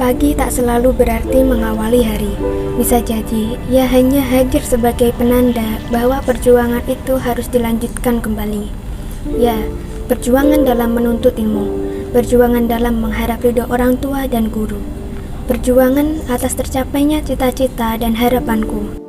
Pagi tak selalu berarti mengawali hari. Bisa jadi ia hanya hadir sebagai penanda bahwa perjuangan itu harus dilanjutkan kembali. Ya, perjuangan dalam menuntut ilmu, perjuangan dalam mengharap ridho orang tua dan guru, perjuangan atas tercapainya cita-cita dan harapanku.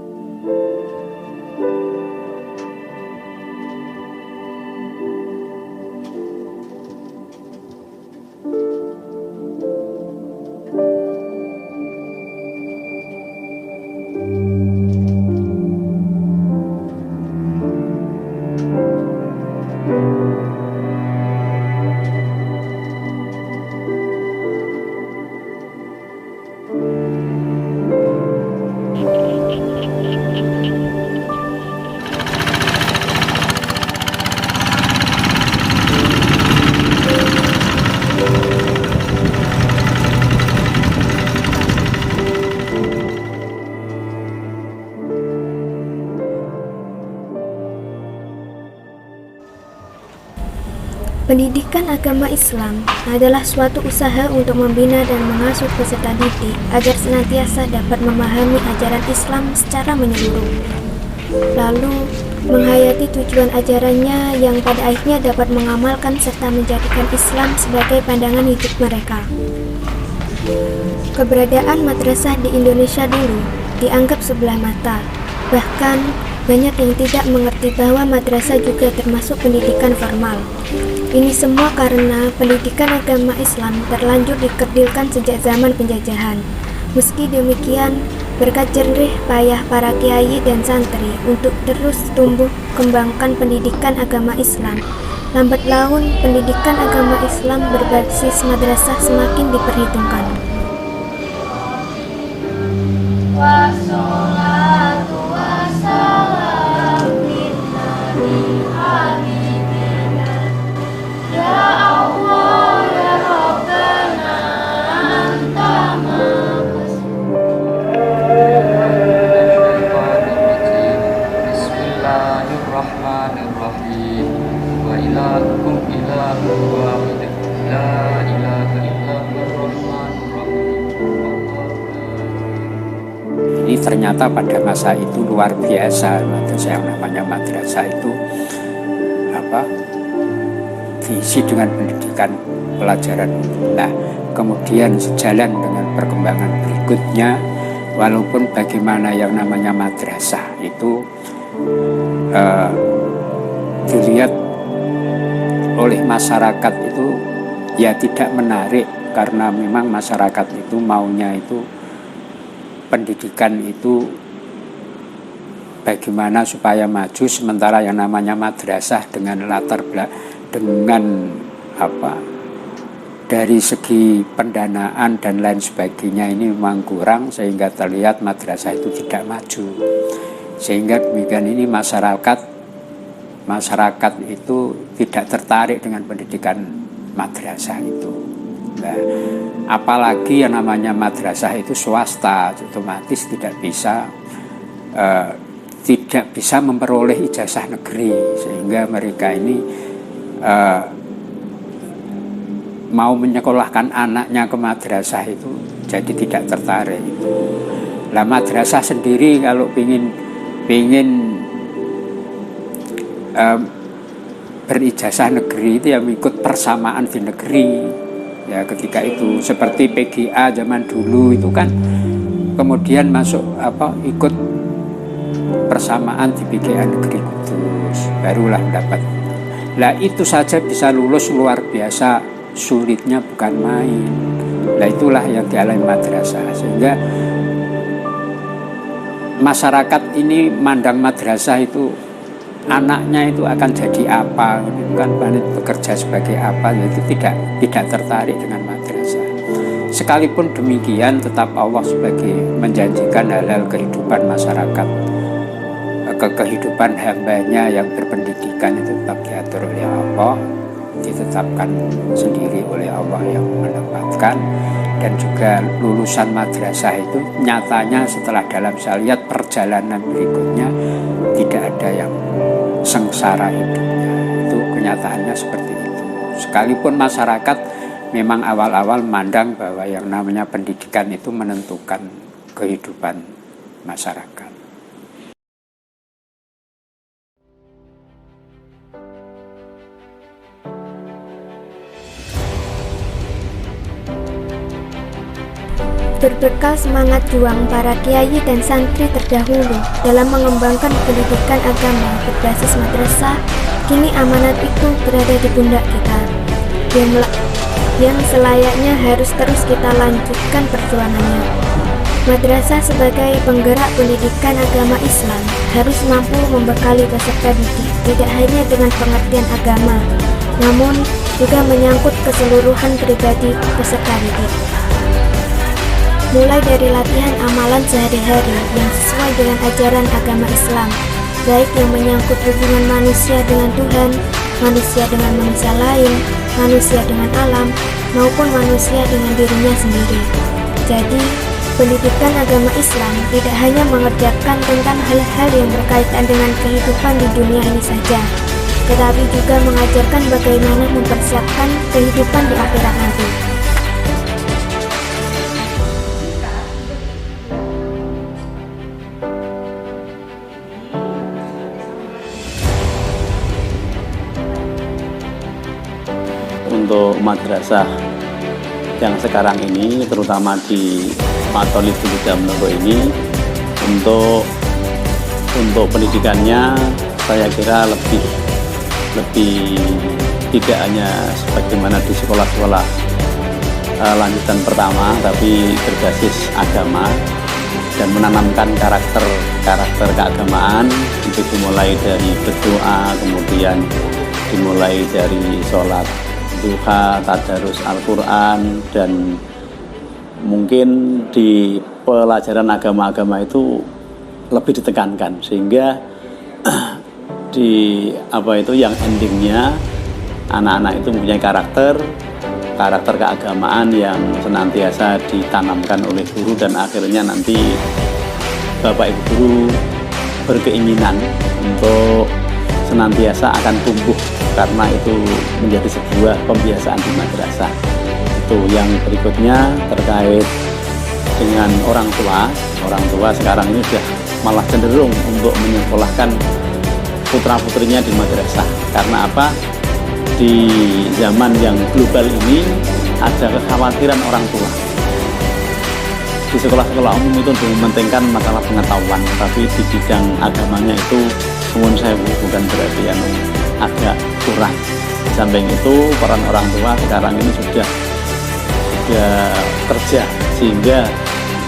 Pendidikan agama Islam adalah suatu usaha untuk membina dan mengasuh peserta didik agar senantiasa dapat memahami ajaran Islam secara menyeluruh, lalu menghayati tujuan ajarannya yang pada akhirnya dapat mengamalkan serta menjadikan Islam sebagai pandangan hidup mereka. Keberadaan madrasah di Indonesia dulu dianggap sebelah mata, bahkan banyak yang tidak mengerti bahwa madrasah juga termasuk pendidikan formal. Ini semua karena pendidikan agama Islam terlanjur dikerdilkan sejak zaman penjajahan. Meski demikian, berkat jerih payah para kiai dan santri untuk terus tumbuh kembangkan pendidikan agama Islam, lambat laun pendidikan agama Islam berbasis madrasah semakin diperhitungkan. Wassalatu wassalam lillahi habibina ya Allah ya Rabbana anta Bismillahirrahmanirrahim. Wa ilahukum ilahun wahid la ilaha illa huwar rahmanur rahim. Ini ternyata pada masa itu luar biasa, madrasah yang namanya madrasah itu diisi dengan pendidikan pelajaran. Nah, kemudian sejalan dengan perkembangan berikutnya, walaupun bagaimana yang namanya madrasah itu dilihat oleh masyarakat itu ya tidak menarik, karena memang masyarakat itu maunya itu pendidikan itu bagaimana supaya maju, sementara yang namanya madrasah dengan latar belakang dari segi pendanaan dan lain sebagainya ini memang kurang, sehingga terlihat madrasah itu tidak maju. Sehingga demikian ini masyarakat itu tidak tertarik dengan pendidikan madrasah itu. Nah, apalagi yang namanya madrasah itu swasta, otomatis tidak bisa memperoleh ijazah negeri, sehingga mereka ini mau menyekolahkan anaknya ke madrasah itu jadi tidak tertarik. Lah madrasah sendiri kalau ingin berijazah negeri itu ya ikut persamaan di negeri ya, ketika itu seperti PGA zaman dulu itu kan, kemudian masuk ikut persamaan di PGA negeri Kudus, barulah dapat. Lah itu saja bisa lulus, luar biasa sulitnya, bukan main. Lah itulah yang dialami madrasah, sehingga masyarakat ini mandang madrasah itu anaknya itu akan jadi apa, kan bekerja sebagai apa, itu tidak tertarik dengan madrasah. Sekalipun demikian, tetap Allah sebagai menjanjikan hal-hal kehidupan masyarakat, kehidupan hambanya yang berpendidikan itu tetap diatur oleh Allah, ditetapkan sendiri oleh Allah yang menempatkan. Dan juga lulusan madrasah itu nyatanya setelah dalam saya lihat perjalanan berikutnya tidak ada yang sengsara hidupnya. Itu kenyataannya seperti itu. Sekalipun masyarakat memang awal-awal memandang bahwa yang namanya pendidikan itu menentukan kehidupan masyarakat. Berbekal semangat juang para kiai dan santri terdahulu dalam mengembangkan pendidikan agama berbasis madrasah, kini amanat itu berada di pundak kita, yang selayaknya harus terus kita lanjutkan perjuangannya. Madrasah sebagai penggerak pendidikan agama Islam harus mampu membekali peserta didik tidak hanya dengan pengertian agama, namun juga menyangkut keseluruhan pribadi peserta didik. Mulai dari latihan amalan sehari-hari yang sesuai dengan ajaran agama Islam, baik yang menyangkut hubungan manusia dengan Tuhan, manusia dengan manusia lain, manusia dengan alam, maupun manusia dengan dirinya sendiri. Jadi, pendidikan agama Islam tidak hanya mengerjakan tentang hal-hal yang berkaitan dengan kehidupan di dunia ini saja, tetapi juga mengajarkan bagaimana mempersiapkan kehidupan di akhirat nanti. Untuk madrasah yang sekarang ini, terutama di Matolib Menurut ini, untuk pendidikannya saya kira lebih tidak hanya sebagaimana di sekolah-sekolah lanjutan pertama, tapi berbasis agama dan menanamkan karakter keagamaan. Itu dimulai dari berdoa, kemudian dimulai dari sholat duha, tadarus Al-Quran, dan mungkin di pelajaran agama-agama itu lebih ditekankan, sehingga yang endingnya anak-anak itu mempunyai karakter keagamaan yang senantiasa ditanamkan oleh guru, dan akhirnya nanti Bapak Ibu guru berkeinginan untuk senantiasa akan tumbuh karena itu menjadi sebuah pembiasaan di madrasah. Itu yang berikutnya terkait dengan orang tua sekarang ini sudah malah cenderung untuk menyekolahkan putra-putrinya di madrasah. Karena apa? Di zaman yang global ini ada kekhawatiran orang tua. Di sekolah-sekolah umum itu mementingkan masalah pengetahuan, tapi di bidang agamanya itu saya bukan berarti yang agak kurang. Di samping itu peran orang tua sekarang ini sudah kerja, sehingga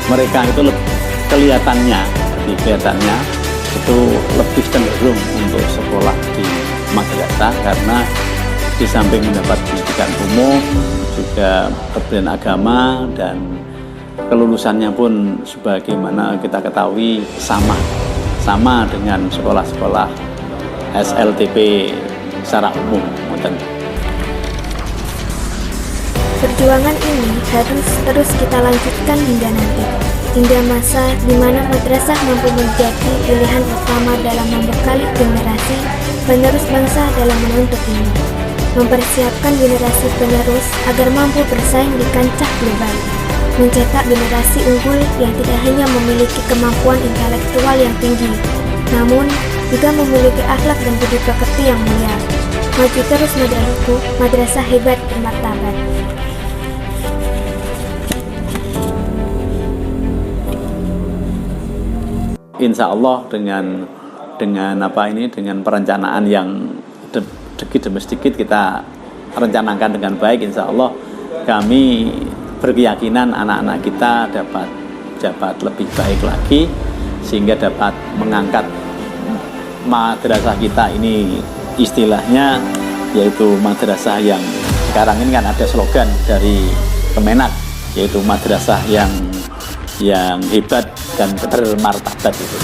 mereka itu kelihatannya itu lebih cenderung untuk sekolah di madrasah, karena di samping mendapat pendidikan umum juga pendidikan agama, dan kelulusannya pun sebagaimana kita ketahui sama dengan sekolah-sekolah SLTP secara umum. Perjuangan ini harus terus kita lanjutkan hingga nanti, hingga masa di mana madrasah mampu menjadi pilihan utama dalam membekali generasi penerus bangsa dalam menuntut ilmu, mempersiapkan generasi penerus agar mampu bersaing di kancah global, mencetak generasi unggul yang tidak hanya memiliki kemampuan intelektual yang tinggi, namun juga memiliki akhlak dan budi pekerti yang mulia. Maju terus madrasahku, madrasah hebat bermartabat. Insya Allah dengan perencanaan yang sedikit demi sedikit kita rencanakan dengan baik, insya Allah kami berkeyakinan anak-anak kita dapat lebih baik lagi, sehingga dapat mengangkat madrasah kita ini, istilahnya yaitu madrasah yang sekarang ini kan ada slogan dari Kemenak, yaitu madrasah yang hebat dan bermartabat itu.